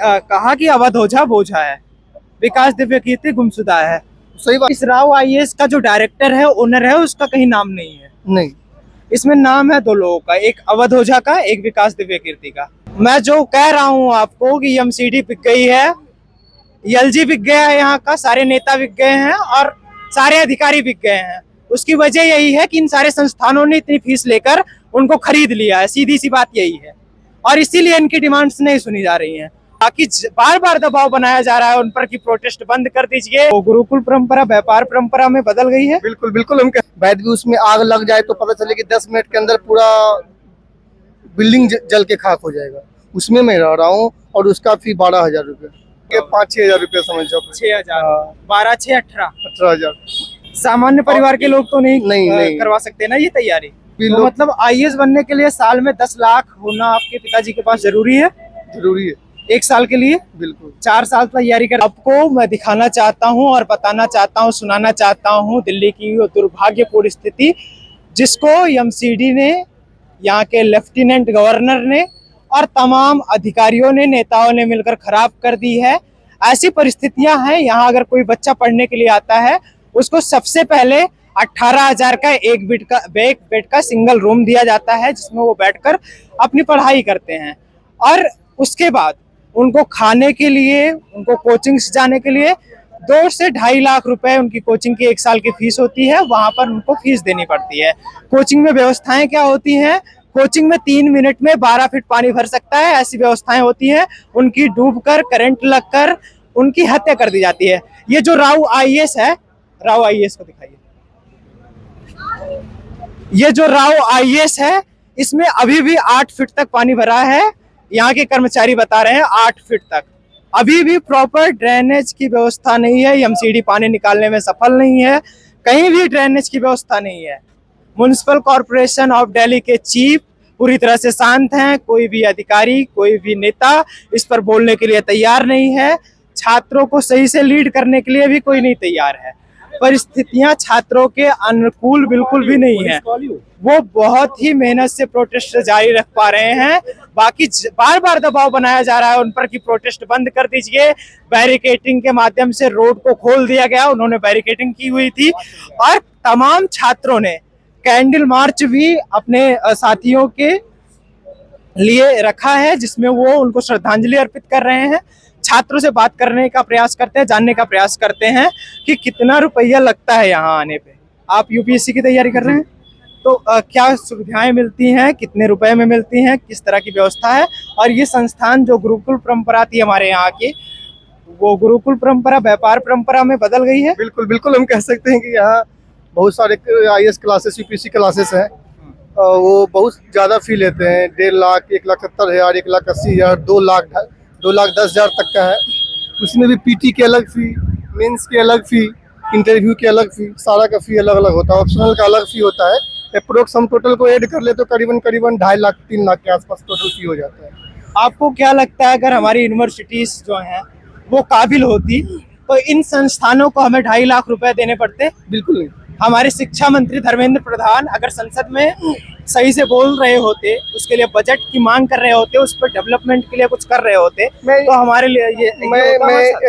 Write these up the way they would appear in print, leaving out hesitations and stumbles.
कहा कि अवध ओझा बोझा है, विकास दिव्य कीर्ति गुमशुदा है। सही बात। इस राव आईएएस का जो डायरेक्टर है, ओनर है, उसका कहीं नाम नहीं है। नहीं, इसमें नाम है दो लोगों का, एक अवध ओझा का, एक विकास दिव्य कीर्ति का। मैं जो कह रहा हूँ आपको कि एमसीडी बिक गई है, एलजी बिक गया है, यहाँ का सारे नेता बिक गए हैं और सारे अधिकारी बिक गए हैं। उसकी वजह यही है कि इन सारे संस्थानों ने इतनी फीस लेकर उनको खरीद लिया है, सीधी सी बात यही है। और इसीलिए इनकी डिमांड्स नहीं सुनी जा रही हैं। बाकी बार बार दबाव बनाया जा रहा है उन पर कि प्रोटेस्ट बंद कर दीजिए। तो गुरुकुल परंपरा व्यापार परंपरा में बदल गई है। बिल्कुल बिल्कुल। हम वैद भी उसमें आग लग जाए तो पता चले कि 10 मिनट के अंदर पूरा बिल्डिंग जल के खाक हो जाएगा। उसमें मैं रह रहा हूँ और उसका फी 12,000 रुपये, 5-6 हजार रुपये समझ जाओ। 6,000, 12, 6, 18,000। सामान्य परिवार के लोग तो नहीं करवा सकते ना ये तैयारी। तो मतलब आईएएस बनने के लिए साल में 10 लाख होना आपके पिताजी के पास जरूरी है? जरूरी है। एक साल के लिए? बिल्कुल। 4 साल तैयारी कर। आपको मैं दिखाना चाहता हूं और बताना चाहता हूं, सुनाना चाहता हूं दिल्ली की वो दुर्भाग्यपूर्ण स्थिति जिसको एमसीडी ने, यहाँ के लेफ्टिनेंट गवर्नर ने और तमाम अधिकारियों ने, नेताओं ने मिलकर खराब कर दी है। ऐसी परिस्थितियां हैं यहाँ, अगर कोई बच्चा पढ़ने के लिए आता है उसको सबसे पहले 18,000 का एक बेड का सिंगल रूम दिया जाता है जिसमें वो बैठकर अपनी पढ़ाई करते हैं। और उसके बाद उनको खाने के लिए, उनको कोचिंग से जाने के लिए 2 से 2.5 लाख रुपए उनकी कोचिंग की 1 साल की फीस होती है। वहां पर उनको फीस देनी पड़ती है। कोचिंग में व्यवस्थाएं क्या होती हैं? कोचिंग में 3 मिनट में 12 फीट पानी भर सकता है, ऐसी व्यवस्थाएं होती हैं। उनकी डूबकर, करंट लगकर उनकी हत्या कर दी जाती है। ये जो राव आईएएस है, राव आईएएस को दिखाइए। ये जो राव आईएएस है, इसमें अभी भी 8 फीट तक पानी भरा है। यहाँ के कर्मचारी बता रहे हैं 8 फीट तक। अभी भी प्रॉपर ड्रेनेज की व्यवस्था नहीं है। एमसीडी पानी निकालने में सफल नहीं है। कहीं भी ड्रेनेज की व्यवस्था नहीं है। म्युनिसिपल कॉर्पोरेशन ऑफ दिल्ली के चीफ पूरी तरह से शांत हैं। कोई भी अधिकारी, कोई भी नेता इस पर बोलने के लिए तैयार नहीं है। छात्रों को सही से लीड करने के लिए भी कोई नहीं तैयार है। परिस्थितियां छात्रों के अनुकूल बिल्कुल भी नहीं है। वो बहुत ही मेहनत से प्रोटेस्ट जारी रख पा रहे हैं। बाकी बार बार दबाव बनाया जा रहा है उन पर कि प्रोटेस्ट बंद कर दीजिए। बैरिकेडिंग के माध्यम से रोड को खोल दिया गया। उन्होंने बैरिकेडिंग की हुई थी और तमाम छात्रों ने कैंडल मार्च भी अपने साथियों के लिए रखा है जिसमें वो उनको श्रद्धांजलि अर्पित कर रहे हैं। छात्रों से बात करने का प्रयास करते हैं, जानने का प्रयास करते हैं कि कितना रुपया लगता है यहाँ आने पे। आप यूपीएससी की तैयारी कर रहे हैं तो क्या सुविधाएं मिलती हैं, कितने रुपए में मिलती हैं, किस तरह की व्यवस्था है? और ये संस्थान जो गुरुकुल परंपरा थी हमारे यहाँ की, वो गुरुकुल परंपरा व्यापार परंपरा में बदल गई है। बिल्कुल बिल्कुल। हम कह सकते हैं कि यहाँ बहुत सारे आईएएस क्लासेस, यूपीएससी क्लासेस हैं। वो बहुत ज़्यादा फी लेते हैं। 1.5 लाख, 1,70,000, 1,80,000, 2 लाख, 2,10,000 तक का है। उसमें भी पीटी की अलग फी, मेंस की अलग फी, इंटरव्यू की अलग फी, सारा का फी अलग अलग होता है। ऑप्शनल का अलग फी होता है। अप्रोक्स हम टोटल को ऐड कर ले तो करीबन 2.5 लाख 3 लाख के आसपास टोटल फी हो जाता है। आपको क्या लगता है अगर हमारी यूनिवर्सिटीज जो हैं वो काबिल होती तो इन संस्थानों को हमें 2.5 लाख रुपए देने पड़ते? बिल्कुल नहीं। हमारे शिक्षा मंत्री धर्मेंद्र प्रधान अगर संसद में सही से बोल रहे होते, उसके लिए बजट की मांग कर रहे होते, उस पर डेवलपमेंट के लिए कुछ कर रहे होते तो हमारे लिए मैं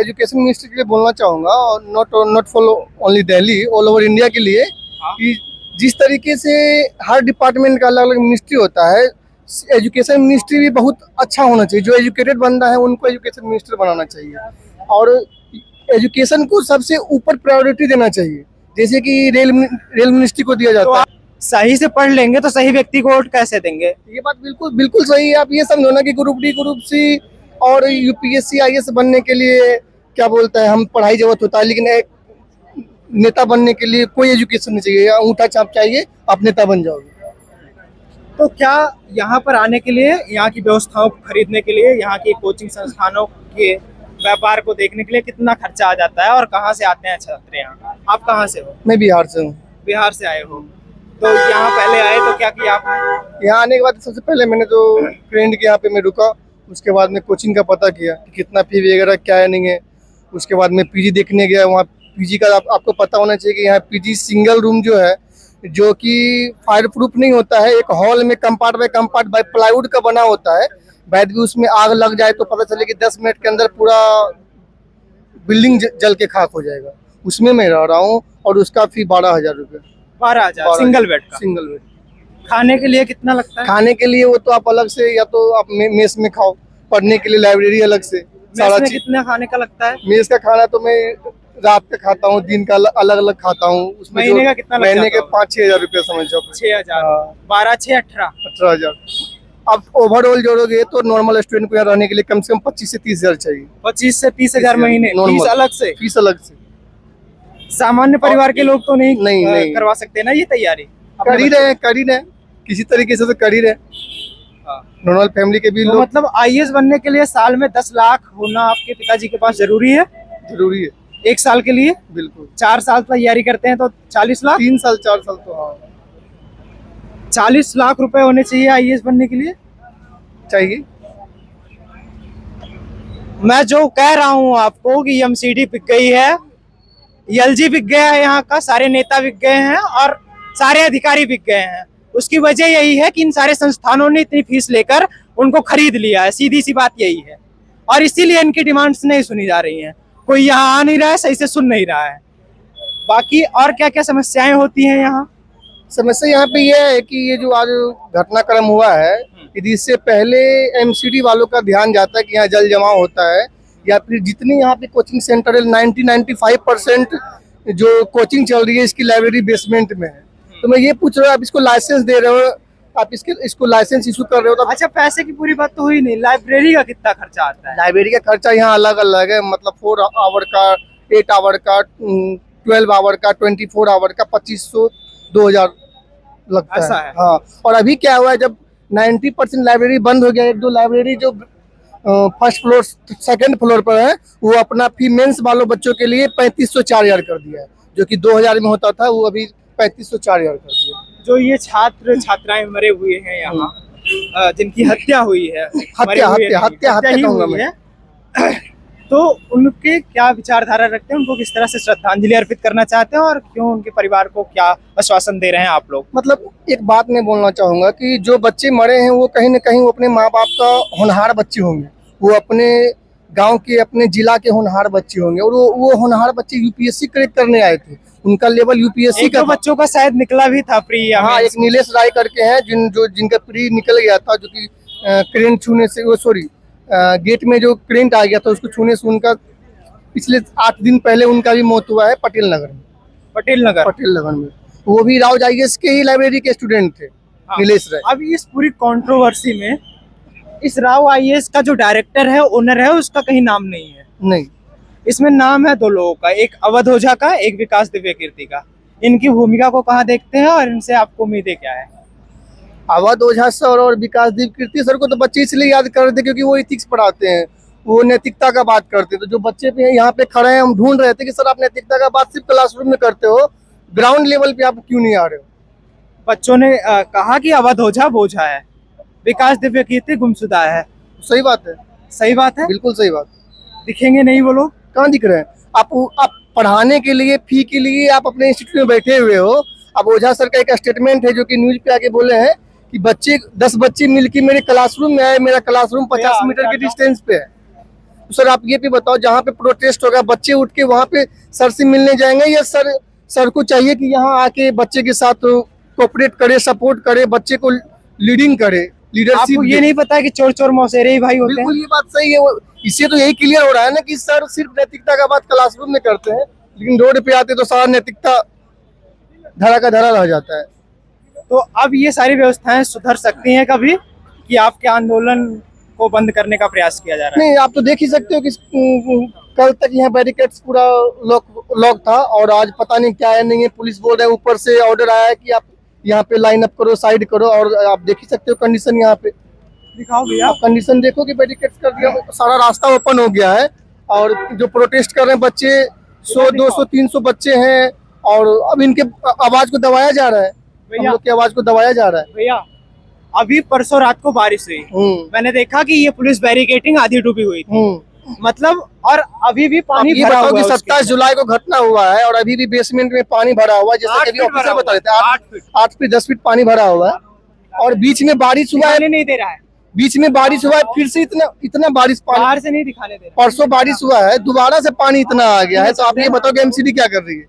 एजुकेशन मिनिस्ट्री के लिए बोलना चाहूँगा और not for only Delhi, all over India के लिए कि जिस तरीके से हर डिपार्टमेंट का अलग अलग मिनिस्ट्री होता है, एजुकेशन मिनिस्ट्री भी बहुत अच्छा होना चाहिए। जो एजुकेटेड बंदा है उनको एजुकेशन मिनिस्टर बनाना चाहिए और एजुकेशन को सबसे ऊपर प्रायोरिटी देना चाहिए, जैसे कि रेल मिनिस्ट्री को दिया जाता है। सही से पढ़ लेंगे तो सही व्यक्ति को वोट कैसे देंगे? ये बात बिल्कुल बिल्कुल सही है। आप ये समझो ना कि ग्रुप डी, ग्रुप सी और यूपीएससी आईएएस बनने के लिए क्या बोलता है, हम पढ़ाई जरूरत होता है, लेकिन एक नेता बनने के लिए कोई एजुकेशन नहीं चाहिए। अंगूठा छाप चाहिए, आप नेता बन जाओगे। तो क्या यहाँ पर आने के लिए, यहाँ की व्यवस्थाओं को खरीदने के लिए, यहाँ की कोचिंग संस्थानों के व्यापार को देखने के लिए कितना खर्चा आ जाता है और कहाँ से आते हैं छात्र यहाँ? आप कहाँ से हो? मैं बिहार से हूँ। बिहार से आए हो तो यहाँ पहले आए तो क्या किया आपने? यहाँ आने के बाद सबसे पहले मैंने जो फ्रेंड के यहाँ पे मैं रुका, उसके बाद में कोचिंग का पता किया कि कितना फी वगैरह क्या है नहीं है। उसके बाद मैं पीजी देखने गया। वहाँ पीजी का आपको पता होना चाहिए कि यहाँ पीजी सिंगल रूम जो है, जो कि फायर प्रूफ नहीं होता है, एक हॉल में कंपार्ट बाय प्लाईवुड का बना होता है, बैठ भी उसमें आग लग जाए तो पता चले कि 10 मिनट के अंदर पूरा बिल्डिंग जल के खाक हो जाएगा। उसमें मैं रह रहा हूँ और उसका फी 12,000 रुपये। 12,000 सिंगल बेड का। Single bed. खाने के लिए कितना लगता है? खाने के लिए वो तो आप अलग से, या तो आप मेस में खाओ, पढ़ने के लिए लाइब्रेरी अलग से, मेस में कितना खाने का लगता है? मेस का खाना तो मैं रात का खाता हूँ, दिन का अलग अलग खाता हूँ। उसमें महीने का कितना लग महीने के जाता 5-6 हजार रुपये समझ जाओ। 6,000। 12 6 18। 18,000। अब ओवरऑल जोड़ोगे तो नॉर्मल स्टूडेंट को यहाँ रहने के लिए कम से कम 25 से 30 हजार चाहिए। 25 से 30,000 महीने Normal। फीस अलग से? फीस अलग से। सामान्य परिवार के लोग तो नहीं नहीं। करवा सकते ना ये तैयारी? कर ही रहे किसी तरीके से तो कर ही रहे। नॉर्मल फैमिली के भी तो लोग। मतलब आईएएस बनने के लिए साल में 10 लाख होना आपके पिताजी के पास जरूरी है? जरूरी है। 1 साल के लिए? बिल्कुल। 4 साल तैयारी करते हैं तो 40 लाख? 3 साल 4 साल तो हाँ 40 लाख रुपए होने चाहिए आईएएस बनने के लिए? चाहिए। मैं जो कह रहा हूँ आपको कि एमसीडी बिक गई है, एलजी बिक गया है, यहाँ का सारे नेता बिक गए हैं और सारे अधिकारी बिक गए हैं। उसकी वजह यही है कि इन सारे संस्थानों ने इतनी फीस लेकर उनको खरीद लिया है। सीधी सी बात यही है और इसीलिए इनकी डिमांड्स नहीं सुनी जा रही हैं। कोई यहाँ आ नहीं रहा है, सही से सुन नहीं रहा है। बाकी और क्या क्या समस्याएं होती हैं यहाँ? समस्या यहाँ पे यह है कि ये जो आज घटनाक्रम हुआ है, यदि इससे पहले एमसीडी वालों का ध्यान जाता है कि यहाँ जल जमाव होता है, या फिर जितनी यहाँ पे कोचिंग सेंटर है 90-95% जो कोचिंग चल रही है इसकी लाइब्रेरी बेसमेंट में है। तो मैं ये पूछ रहा हूँ, आप इसको लाइसेंस दे रहे हो, आप इसको लाइसेंस इशू कर रहे हो तो अच्छा, पैसे की पूरी बात तो हुई नहीं, लाइब्रेरी का कितना खर्चा आता है? लाइब्रेरी का खर्चा यहाँ अलग अलग है। मतलब 4 आवर का, 8 आवर का, 12 आवर का, 24 आवर का 2500-2000 लगता ऐसा है। है? हाँ। और अभी क्या हुआ है, जब 90% लाइब्रेरी बंद हो गया, 1-2 लाइब्रेरी जो फर्स्ट फ्लोर सेकंड फ्लोर पर है, वो अपना फी मेंस वालों बच्चों के लिए 3500-4000 कर दिया है। जो कि 2000 में होता था, वो अभी 3500-4000 कर दिया। जो ये छात्र छात्राएं मरे हुए हैं यहाँ, जिनकी हत्या हुई है, हत्या ही कहूंगा हुई मैं। है, तो उनके क्या विचारधारा रखते हैं? उनको किस तरह से श्रद्धांजलि अर्पित करना चाहते हैं और क्यों उनके परिवार को क्या आश्वासन दे रहे हैं आप लोग? मतलब एक बात मैं बोलना चाहूंगा कि जो बच्चे मरे हैं वो कहीं न कहीं वो अपने माँ बाप का होनहार बच्चे होंगे, वो अपने गांव के, अपने जिला के होनहार बच्चे होंगे। और वो होनहार बच्चे यूपीएससी क्रैक करने आए थे, उनका लेवल यूपीएससी का बच्चों का शायद निकला भी था प्री। हाँ, एक नीलेश राय करके हैं जिनका प्री निकल गया था, जो कि क्रेन छूने से, वो सॉरी गेट में जो करेंट आ गया था उसको छूने से उनका पिछले 8 दिन पहले उनका भी मौत हुआ है पटेल नगर में। पटेल नगर में वो भी राउज आईएएस के ही लाइब्रेरी के स्टूडेंट थे। हाँ। नीलेश राय। अब इस पूरी कंट्रोवर्सी में इस राव आईएएस का जो डायरेक्टर है, ओनर है, उसका कहीं नाम नहीं है। नहीं, इसमें नाम है 2 लोगों का, एक अवध ओझा का, एक विकास दिव्य कीर्ति का। इनकी भूमिका को कहाँ देखते हैं और इनसे आपको उम्मीदें क्या है? अवध ओझा सर और विकास दिव्य कीर्ति सर को तो बच्चे इसलिए याद करते क्योंकि वो इथिक्स पढ़ाते हैं, वो नैतिकता का बात करते हैं। तो जो बच्चे पे यहाँ पे खड़े हैं, हम ढूंढ रहे थे कि सर आप नैतिकता का बात सिर्फ क्लासरूम में करते हो, ग्राउंड लेवल पे आप क्यों नहीं आ रहे हो? बच्चों ने कहा कि अवध ओझा बोझा है, विकास दिव्य कीर्ति गुमशुदा है। सही बात है। सही बात है, बिल्कुल सही बात। दिखेंगे नहीं वो लोग? कहाँ दिख रहे हैं? आप पढ़ाने के लिए, फी के लिए आप अपने इंस्टीट्यूट में बैठे हुए हो। अब ओझा सर का एक स्टेटमेंट है जो कि न्यूज पे आके बोले हैं कि 10 बच्चे मिलके मेरे क्लासरूम में आए, मेरा क्लासरूम 50 मीटर के डिस्टेंस पे है। तो सर आप ये भी बताओ, जहाँ पे प्रोटेस्ट होगा बच्चे उठ के वहाँ पे सर से मिलने जाएंगे, या सर को चाहिए कि यहाँ आके बच्चे के साथ कोऑपरेट करे, सपोर्ट करे, बच्चे को लीडिंग करे, लीडरशिप? आपको ये नहीं पता है कि चोर चोर मौसेरे ही भाई होते हैं? बिल्कुल, ये बात सही है। इससे तो यही क्लियर हो रहा है ना कि सर सिर्फ नैतिकता का बात क्लासरूम में करते हैं, लेकिन रोड पे आते तो सारा नैतिकता धरा का धरा रह जाता है। तो अब ये सारी व्यवस्थाएं सुधर सकती हैं कभी, कि आपके आंदोलन को बंद करने का प्रयास किया जा रहा है? नहीं, आप तो देख ही सकते हो कि कल तक यहाँ बैरिकेड्स पूरा लॉक था और आज पता नहीं क्या है, नहीं है। पुलिस बोल रहे हैं ऊपर से ऑर्डर आया है कि आप यहाँ पे लाइन अप करो, साइड करो, और आप देख ही सकते हो कंडीशन यहाँ पे। दिखाओ भैया, आप कंडीशन देखो कि बैरिकेड्स कर दिया, सारा रास्ता ओपन हो गया है। और जो प्रोटेस्ट कर रहे हैं बच्चे 100, 200, 300 बच्चे हैं, और अब इनके आवाज को दबाया जा रहा है, हम लोग की आवाज को दबाया जा रहा है। भैया अभी परसों रात को बारिश हुई, मैंने देखा कि ये पुलिस बैरिकेडिंग आधी डूबी हुई थी, मतलब, और अभी भी पानी भरा हुआ है। 27 जुलाई को घटना हुआ है और अभी भी बेसमेंट में पानी भरा हुआ है, जैसा कि ऑफिसर बता रहे थे, 8 फीट 10 फीट पानी भरा हुआ है। और बीच में बारिश हुआ है, नहीं दे रहा है, बीच में बारिश हुआ है, फिर से इतना इतना बारिश पानी, बाहर से नहीं दिखाने दे रहे। परसों बारिश हुआ है, दोबारा से पानी इतना आ गया है। तो आप ये बताओ कि एमसीडी क्या कर रही है?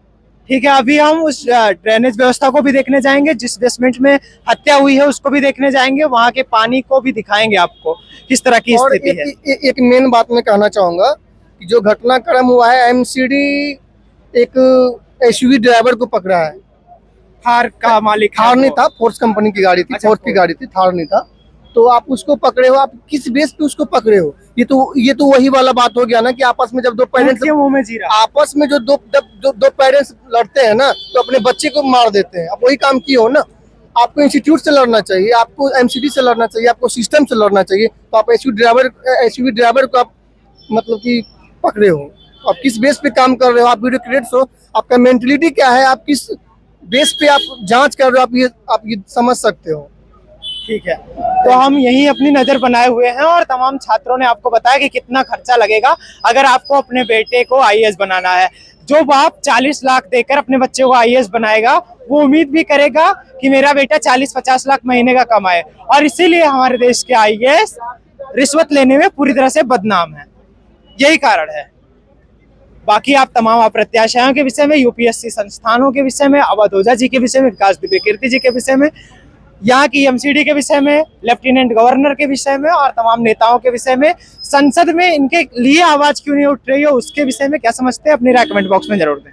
ठीक है, अभी हम उस ड्रेनेज व्यवस्था को भी देखने जाएंगे, जिस बेसमेंट में हत्या हुई है उसको भी देखने जाएंगे, वहाँ के पानी को भी दिखाएंगे आपको किस तरह की और स्थिति है। एक मेन बात मैं कहना चाहूंगा कि जो घटनाक्रम हुआ है, एमसीडी एक एसयूवी ड्राइवर को पकड़ा है। थार का मालिक है थार नहीं वो। था, फोर्स कंपनी की गाड़ी थी, अच्छा, फोर्स की गाड़ी थी, थार नहीं था। तो आप उसको पकड़े हो, आप किस बेस पे उसको पकड़े हो? ये तो वही वाला बात हो गया ना कि आपस में जब दो पेरेंट्स के मुंह में जीरा। आपस में जो दो पेरेंट्स लड़ते हैं ना, तो अपने बच्चे को मार देते हैं। आप वही काम किए हो ना। आपको इंस्टीट्यूट से लड़ना चाहिए, आपको एमसीडी से लड़ना चाहिए, आपको सिस्टम से लड़ना चाहिए। तो आप एसयूवी ड्राइवर को आप मतलब कि पकड़े हो। आप किस बेस पे काम कर रहे हो? आप ब्यूरोक्रेट्स हो, आपका मेंटलिटी क्या है, आप किस बेस पे आप जांच कर रहे हो, आप ये समझ सकते हो। ठीक है, तो हम यही अपनी नजर बनाए हुए हैं और तमाम छात्रों ने आपको बताया कि कितना खर्चा लगेगा अगर आपको अपने बेटे को आईएएस बनाना है। जो बाप 40 लाख देकर अपने बच्चे को आईएएस बनाएगा, वो उम्मीद भी करेगा कि मेरा बेटा 40-50 लाख महीने का कमाए, और इसीलिए हमारे देश के आईएएस रिश्वत लेने में पूरी तरह से बदनाम है। यही कारण है। बाकी आप तमाम अप्रत्याशियों के विषय में, यूपीएससी संस्थानों के विषय में, अवध ओझा जी के विषय में, विकास दुबे कीर्ति जी के विषय में, यहाँ की एमसीडी के विषय में, लेफ्टिनेंट गवर्नर के विषय में और तमाम नेताओं के विषय में, संसद में इनके लिए आवाज क्यों नहीं उठ रही है उसके विषय में क्या समझते हैं, अपनी राय कमेंट बॉक्स में जरूर दें।